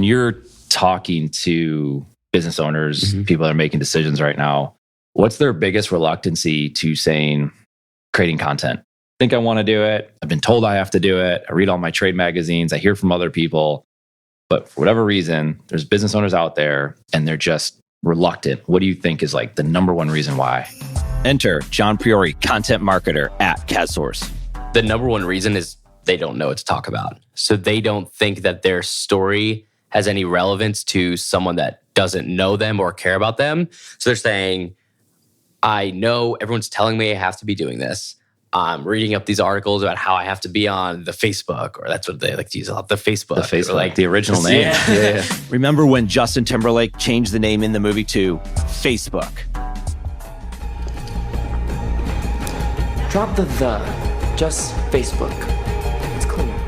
When you're talking to business owners, people that are making decisions right now, what's their biggest reluctancy to saying, creating content? I think I want to do it. I've been told I have to do it. I read all my trade magazines. I hear from other people. But for whatever reason, there's business owners out there and they're just reluctant. What do you think is like the number one reason why? Enter John Priori, content marketer at CADSource. The number one reason is they don't know what to talk about. So they don't think that their story has any relevance to someone that doesn't know them or care about them. So they're saying, I know everyone's telling me I have to be doing this. I'm reading up these articles about how I have to be on the Facebook, or that's what they like to use a lot, the Facebook. The Facebook, like the original name. Yeah. Remember when Justin Timberlake changed the name in the movie to Facebook? Drop the just Facebook. It's cleaner.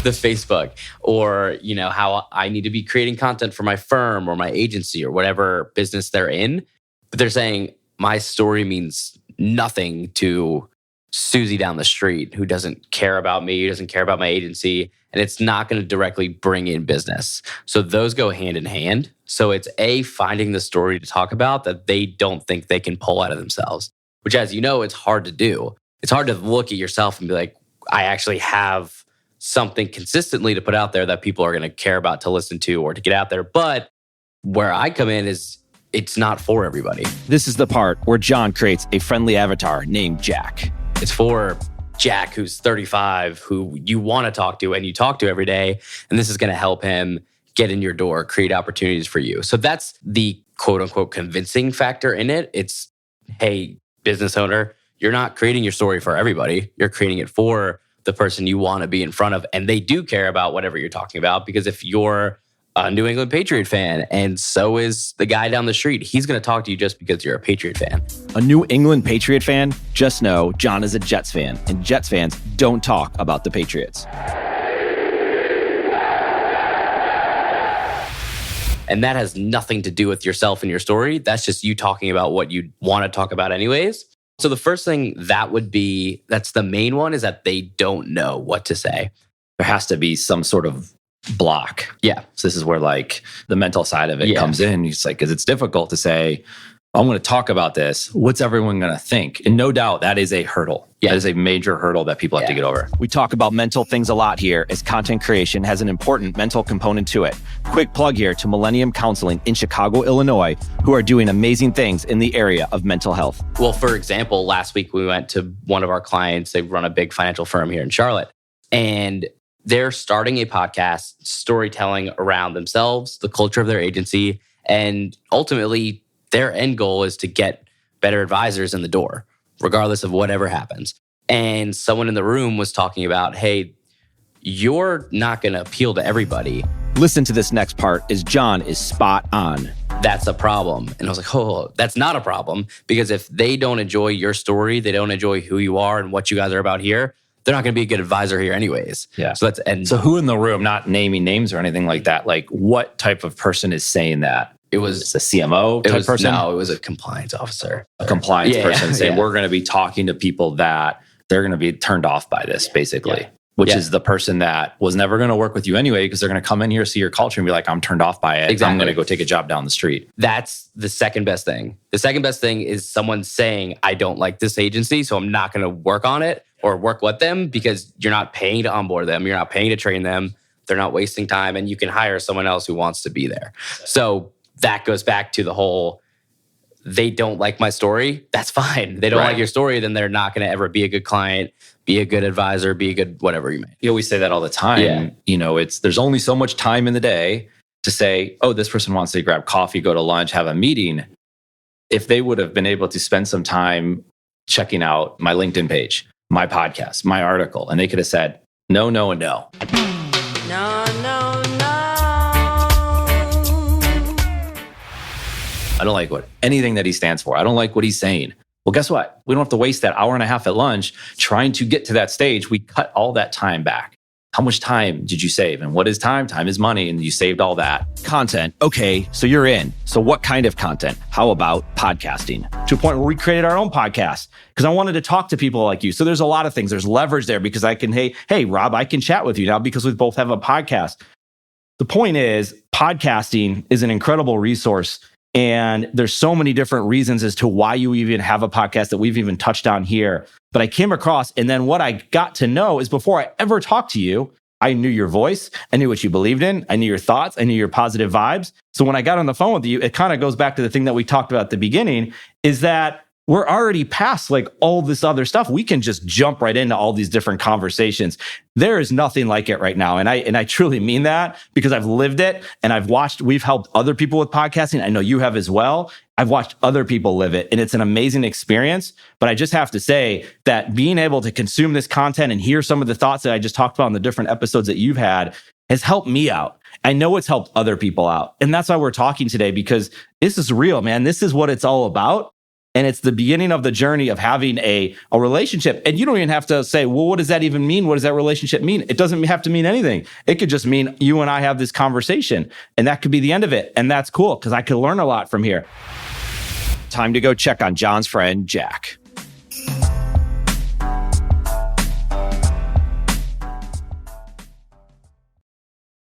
The Facebook, or how I need to be creating content for my firm or my agency or whatever business they're in. But they're saying my story means nothing to Susie down the street who doesn't care about me, who doesn't care about my agency, and it's not going to directly bring in business. So those go hand in hand. So it's finding the story to talk about that they don't think they can pull out of themselves, which, as you know, it's hard to do. It's hard to look at yourself and be like, I actually have something consistently to put out there that people are going to care about to listen to or to get out there. But where I come in is it's not for everybody. This is the part where John creates a friendly avatar named Jack. It's for Jack, who's 35, who you want to talk to and you talk to every day. And this is going to help him get in your door, create opportunities for you. So that's the quote unquote convincing factor in it. It's, hey, business owner, you're not creating your story for everybody. You're creating it for the person you want to be in front of. And they do care about whatever you're talking about, because if you're a New England Patriot fan, and so is the guy down the street, he's going to talk to you just because you're a Patriot fan. A New England Patriot fan? Just know John is a Jets fan, and Jets fans don't talk about the Patriots. And that has nothing to do with yourself and your story. That's just you talking about what you want to talk about anyways. So the first thing that's the main one, is that they don't know what to say. There has to be some sort of block. Yeah. So this is where like the mental side of it comes in. It's like, because it's difficult to say, I'm going to talk about this. What's everyone going to think? And no doubt that is a hurdle. Yeah. That is a major hurdle that people have to get over. We talk about mental things a lot here, as content creation has an important mental component to it. Quick plug here to Millennium Counseling in Chicago, Illinois, who are doing amazing things in the area of mental health. Well, for example, last week we went to one of our clients. They run a big financial firm here in Charlotte, and they're starting a podcast storytelling around themselves, the culture of their agency, and ultimately their end goal is to get better advisors in the door, regardless of whatever happens. And someone in the room was talking about, hey, you're not going to appeal to everybody. Listen to this next part, as John is spot on. That's a problem. And I was like, oh, that's not a problem. Because if they don't enjoy your story, they don't enjoy who you are and what you guys are about here, they're not going to be a good advisor here anyways. Yeah. So who in the room, not naming names or anything like that, like what type of person is saying that? It was a CMO type person? No, it was a compliance officer. A compliance person saying, we're going to be talking to people that they're going to be turned off by this, basically. Which is the person that was never going to work with you anyway, because they're going to come in here, see your culture and be like, I'm turned off by it. Exactly. I'm going to go take a job down the street. That's the second best thing. The second best thing is someone saying, I don't like this agency, so I'm not going to work on it or work with them, because you're not paying to onboard them. You're not paying to train them. They're not wasting time, and you can hire someone else who wants to be there. So that goes back to the whole, they don't like my story. That's fine. They don't like your story, then they're not going to ever be a good client, be a good advisor, be a good whatever you may. You always say that all the time. Yeah. You know, there's only so much time in the day to say, oh, this person wants to grab coffee, go to lunch, have a meeting. If they would have been able to spend some time checking out my LinkedIn page, my podcast, my article, and they could have said, no, no, and no. No, no, no. I don't like anything that he stands for. I don't like what he's saying. Well, guess what? We don't have to waste that hour and a half at lunch trying to get to that stage. We cut all that time back. How much time did you save? And what is time? Time is money. And you saved all that. Content. Okay, so you're in. So what kind of content? How about podcasting? To a point where we created our own podcast because I wanted to talk to people like you. So there's a lot of things. There's leverage there because I can, hey, Rob, I can chat with you now because we both have a podcast. The point is, podcasting is an incredible resource. And there's so many different reasons as to why you even have a podcast that we've even touched on here. But I came across, and then what I got to know is before I ever talked to you, I knew your voice. I knew what you believed in. I knew your thoughts. I knew your positive vibes. So when I got on the phone with you, it kind of goes back to the thing that we talked about at the beginning, is that we're already past like all this other stuff. We can just jump right into all these different conversations. There is nothing like it right now. And I truly mean that because I've lived it and we've helped other people with podcasting. I know you have as well. I've watched other people live it and it's an amazing experience. But I just have to say that being able to consume this content and hear some of the thoughts that I just talked about in the different episodes that you've had has helped me out. I know it's helped other people out. And that's why we're talking today, because this is real, man. This is what it's all about. And it's the beginning of the journey of having a relationship. And you don't even have to say, well, what does that even mean? What does that relationship mean? It doesn't have to mean anything. It could just mean you and I have this conversation. And that could be the end of it. And that's cool because I could learn a lot from here. Time to go check on John's friend, Jack.